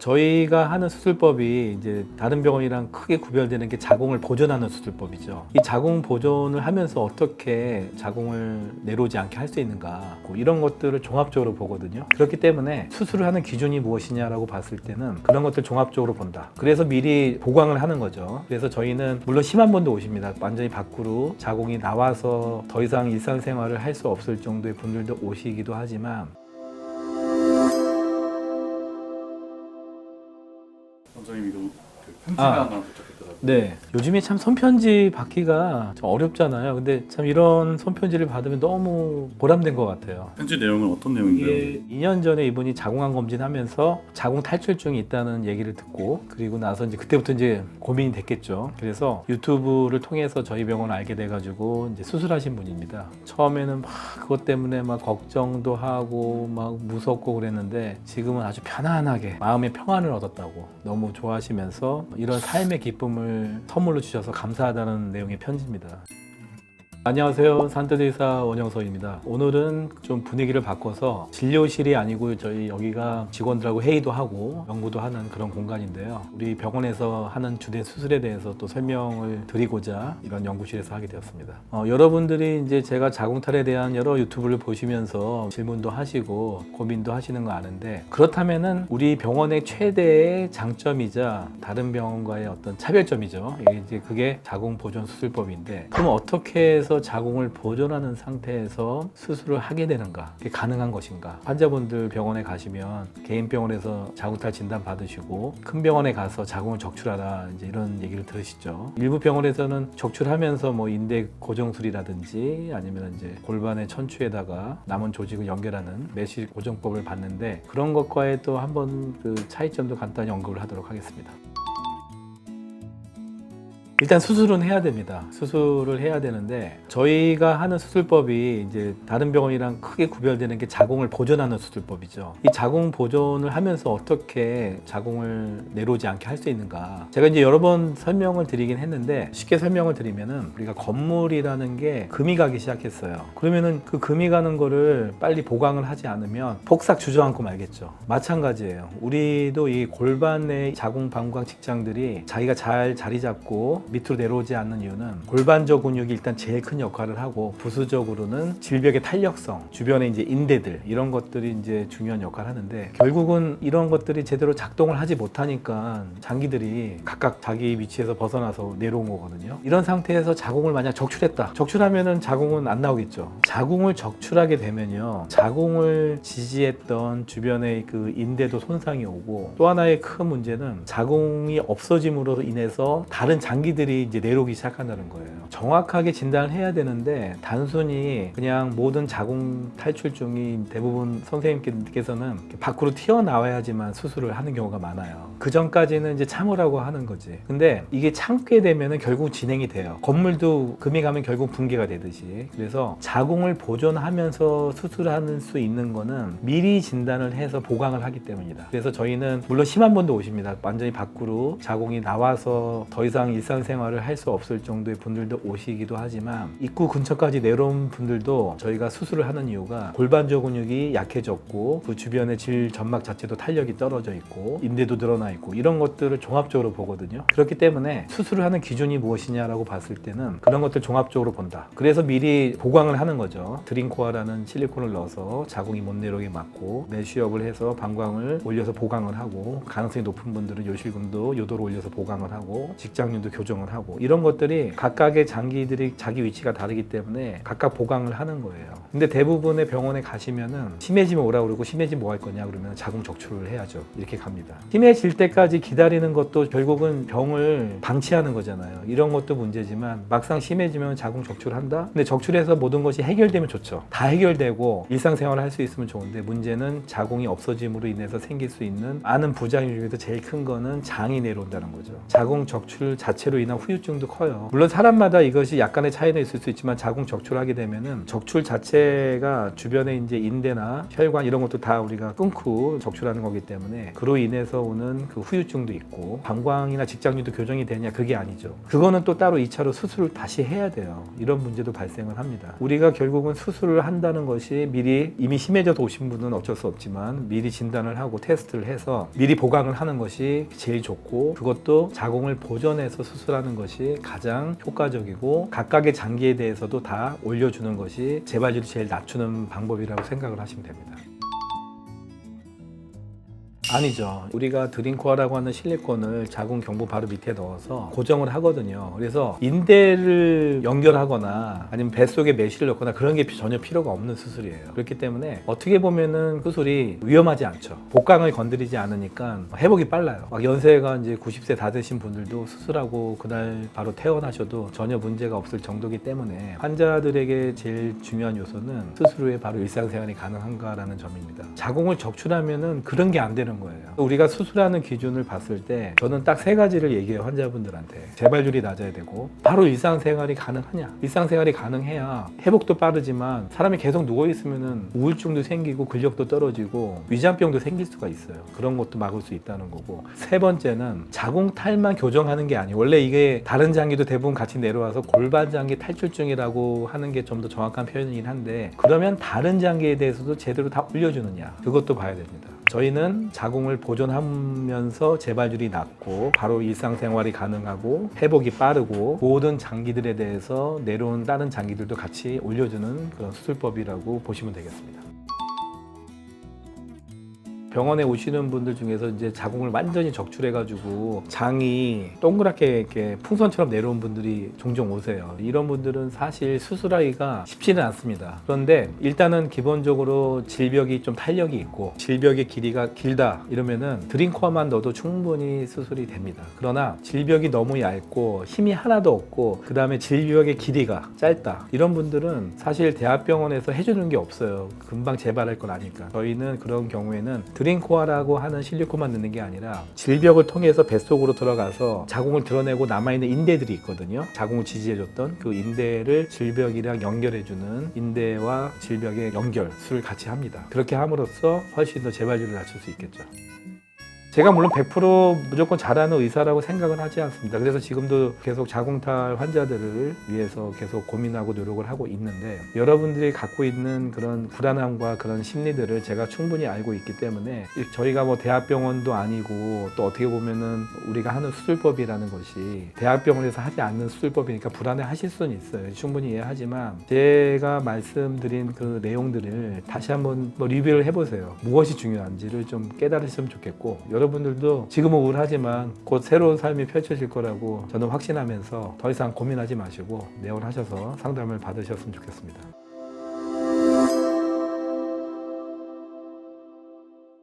저희가 하는 수술법이 이제 다른 병원이랑 크게 구별되는 게 자궁을 보존하는 수술법이죠. 이 자궁 보존을 하면서 어떻게 자궁을 내려오지 않게 할 수 있는가, 이런 것들을 종합적으로 보거든요. 그렇기 때문에 수술을 하는 기준이 무엇이냐라고 봤을 때는 그런 것들 종합적으로 본다. 그래서 미리 보강을 하는 거죠. 그래서 저희는 물론 심한 분도 오십니다. 완전히 밖으로 자궁이 나와서 더 이상 일상생활을 할 수 없을 정도의 분들도 오시기도 하지만, 원장님 이거 편지가 하나 도착했더라고요. 네, 요즘에 참 손편지 받기가 좀 어렵잖아요. 근데 참 이런 손편지를 받으면 너무 보람된 것 같아요. 편지 내용은 어떤 내용인가요? 이게 2년 전에 이분이 자궁암 검진하면서 자궁 탈출증이 있다는 얘기를 듣고, 그리고 나서 이제 그때부터 이제 고민이 됐겠죠. 그래서 유튜브를 통해서 저희 병원을 알게 돼가지고 이제 수술하신 분입니다. 처음에는 막 그것 때문에 막 걱정도 하고 막 무섭고 그랬는데 지금은 아주 편안하게 마음의 평안을 얻었다고 너무 좋아하시면서 이런 삶의 기쁨을 선물로 주셔서 감사하다는 내용의 편지입니다. 안녕하세요. 산뜻의사 원영석입니다. 오늘은 좀 분위기를 바꿔서 진료실이 아니고 저희 여기가 직원들하고 회의도 하고 연구도 하는 그런 공간인데요. 우리 병원에서 하는 주된 수술에 대해서 또 설명을 드리고자 이런 연구실에서 하게 되었습니다. 여러분들이 이제 제가 자궁탈에 대한 여러 유튜브를 보시면서 질문도 하시고 고민도 하시는 거 아는데, 그렇다면은 우리 병원의 최대의 장점이자 다른 병원과의 어떤 차별점이죠. 이제 그게 자궁 보존 수술법인데, 그럼 어떻게 해서 자궁을 보존하는 상태에서 수술을 하게 되는가? 그게 가능한 것인가? 환자분들 병원에 가시면 개인 병원에서 자궁탈 진단 받으시고 큰 병원에 가서 자궁을 적출하라, 이제 이런 얘기를 들으시죠. 일부 병원에서는 적출하면서 뭐 인대 고정술이라든지 아니면 이제 골반의 천추에다가 남은 조직을 연결하는 메쉬 고정법을 받는데, 그런 것과의 또 한번 그 차이점도 간단히 언급을 하도록 하겠습니다. 일단 수술은 해야 됩니다. 수술을 해야 되는데, 저희가 하는 수술법이 이제 다른 병원이랑 크게 구별되는 게 자궁을 보존하는 수술법이죠. 이 자궁 보존을 하면서 어떻게 자궁을 내려오지 않게 할 수 있는가. 제가 이제 여러 번 설명을 드리긴 했는데, 쉽게 설명을 드리면은 우리가 건물이라는 게 금이 가기 시작했어요. 그러면은 그 금이 가는 거를 빨리 보강을 하지 않으면 폭삭 주저앉고 말겠죠. 마찬가지예요. 우리도 이 골반의 자궁 방광 직장들이 자기가 잘 자리 잡고 밑으로 내려오지 않는 이유는 골반저 근육이 일단 제일 큰 역할을 하고, 부수적으로는 질벽의 탄력성, 주변에 이제 인대들, 이런 것들이 이제 중요한 역할을 하는데, 결국은 이런 것들이 제대로 작동을 하지 못하니까 장기들이 각각 자기 위치에서 벗어나서 내려온 거거든요. 이런 상태에서 자궁을 만약 적출했다. 적출하면은 자궁은 안 나오겠죠. 자궁을 적출하게 되면요, 자궁을 지지했던 주변의 그 인대도 손상이 오고, 또 하나의 큰 문제는 자궁이 없어짐으로 인해서 다른 장기들이 이제 내려오기 시작한다는 거예요. 정확하게 진단을 해야 되는데, 단순히 그냥 모든 자궁 탈출증이 대부분 선생님께서는 밖으로 튀어나와야지만 수술을 하는 경우가 많아요. 그 전까지는 이제 참으라고 하는 거지. 근데 이게 참게 되면은 결국 진행이 돼요. 건물도 금이 가면 결국 붕괴가 되듯이. 그래서 자궁을 보존하면서 수술할 수 있는 거는 미리 진단을 해서 보강을 하기 때문이다. 그래서 저희는 물론 심한 분도 오십니다. 완전히 밖으로 자궁이 나와서 더 이상 일상생활을 할 수 없을 정도의 분들도 오시기도 하지만, 입구 근처까지 내려온 분들도 저희가 수술을 하는 이유가 골반저 근육이 약해졌고, 그 주변의 질 점막 자체도 탄력이 떨어져 있고 인대도 늘어나 있고, 이런 것들을 종합적으로 보거든요. 그렇기 때문에 수술을 하는 기준이 무엇이냐라고 봤을 때는 그런 것들 종합적으로 본다. 그래서 미리 보강을 하는 거죠. 드림코어라는 실리콘을 넣어서 자궁이 못 내려오게 막고, 메쉬업을 해서 방광을 올려서 보강을 하고, 가능성이 높은 분들은 요실금도 요도를 올려서 보강을 하고, 직장균도 교정을 하고, 이런 것들이 각각의 장기들이 자기 위치가 다르기 때문에 각각 보강을 하는 거예요. 근데 대부분의 병원에 가시면은 심해지면 오라 그러고, 심해지면 뭐 할 거냐 그러면 자궁 적출을 해야죠. 이렇게 갑니다. 심해질 때까지 기다리는 것도 결국은 병을 방치하는 거잖아요. 이런 것도 문제지만, 막상 심해지면 자궁 적출한다? 근데 적출해서 모든 것이 해결되면 좋죠. 다 해결되고 일상생활을 할 수 있으면 좋은데, 문제는 자궁이 없어짐으로 인해서 생길 수 있는 많은 부작용 중에서 제일 큰 거는 장이 내려온다는 거죠. 자궁 적출 자체로 인한 인한 후유증도 커요. 물론 사람마다 이것이 약간의 차이는 있을 수 있지만 자궁 적출하게 되면은 적출 자체가 주변에 이제 인대나 혈관 이런 것도 다 우리가 끊고 적출하는 거기 때문에 그로 인해서 오는 그 후유증도 있고 방광이나 직장류도 교정이 되냐 그게 아니죠. 그거는 또 따로 2차로 수술을 다시 해야 돼요. 이런 문제도 발생을 합니다. 우리가 결국은 수술을 한다는 것이 미리 이미 심해져서 오신 분은 어쩔 수 없지만 미리 진단을 하고 테스트를 해서 미리 보강을 하는 것이 제일 좋고 그것도 자궁을 보존해서 수술하는 것이 가장 효과적이고 각각의 장기에 대해서도 다 올려주는 것이 재발률이 제일 낮추는 방법이라고 생각을 하시면 됩니다. 아니죠. 우리가 드링코어라고 하는 실리콘을 자궁 경부 바로 밑에 넣어서 고정을 하거든요. 그래서 인대를 연결하거나 아니면 뱃속에 메쉬를 넣거나 그런 게 전혀 필요가 없는 수술이에요. 그렇기 때문에 어떻게 보면은 수술이 위험하지 않죠. 복강을 건드리지 않으니까 회복이 빨라요. 막 연세가 이제 90세 다 되신 분들도 수술하고 그날 바로 퇴원하셔도 전혀 문제가 없을 정도이기 때문에 환자들에게 제일 중요한 요소는 수술 후에 바로 일상생활이 가능한가라는 점입니다. 자궁을 적출하면은 그런 게 안 되는 거예요. 우리가 수술하는 기준을 봤을 때 저는 딱 3가지를 얘기해요. 환자분들한테. 재발률이 낮아야 되고 바로 일상생활이 가능하냐. 일상생활이 가능해야 회복도 빠르지만 사람이 계속 누워있으면 우울증도 생기고 근력도 떨어지고 위장병도 생길 수가 있어요. 그런 것도 막을 수 있다는 거고 3번째는 자궁탈만 교정하는 게 아니에요. 원래 이게 다른 장기도 대부분 같이 내려와서 골반장기 탈출증이라고 하는 게 좀 더 정확한 표현이긴 한데 그러면 다른 장기에 대해서도 제대로 다 올려주느냐 그것도 봐야 됩니다. 저희는 자궁을 보존하면서 재발률이 낮고 바로 일상생활이 가능하고 회복이 빠르고 모든 장기들에 대해서 내려온 다른 장기들도 같이 올려주는 그런 수술법이라고 보시면 되겠습니다. 병원에 오시는 분들 중에서 이제 자궁을 완전히 적출해가지고 장이 동그랗게 이렇게 풍선처럼 내려온 분들이 종종 오세요. 이런 분들은 사실 수술하기가 쉽지는 않습니다. 그런데 일단은 기본적으로 질벽이 좀 탄력이 있고 질벽의 길이가 길다 이러면은 드링코어만 넣어도 충분히 수술이 됩니다. 그러나 질벽이 너무 얇고 힘이 하나도 없고 그 다음에 질벽의 길이가 짧다 이런 분들은 사실 대학병원에서 해주는 게 없어요. 금방 재발할 건 아니까. 저희는 그런 경우에는 드링코어라고 하는 실리콘만 넣는 게 아니라 질벽을 통해서 뱃속으로 들어가서 자궁을 드러내고 남아있는 인대들이 있거든요. 자궁을 지지해줬던 그 인대를 질벽이랑 연결해주는 인대와 질벽의 연결술을 같이 합니다. 그렇게 함으로써 훨씬 더 재발률을 낮출 수 있겠죠. 제가 물론 100% 무조건 잘하는 의사라고 생각은 하지 않습니다. 그래서 지금도 계속 자궁탈 환자들을 위해서 계속 고민하고 노력을 하고 있는데 여러분들이 갖고 있는 그런 불안함과 그런 심리들을 제가 충분히 알고 있기 때문에 저희가 뭐 대학병원도 아니고 또 어떻게 보면은 우리가 하는 수술법이라는 것이 대학병원에서 하지 않는 수술법이니까 불안해 하실 수는 있어요. 충분히 이해하지만 제가 말씀드린 그 내용들을 다시 한번 리뷰를 해보세요. 무엇이 중요한지를 좀 깨달으시면 좋겠고 여러분들도 지금은 우울하지만 곧 새로운 삶이 펼쳐질 거라고 저는 확신하면서 더 이상 고민하지 마시고 내원하셔서 상담을 받으셨으면 좋겠습니다.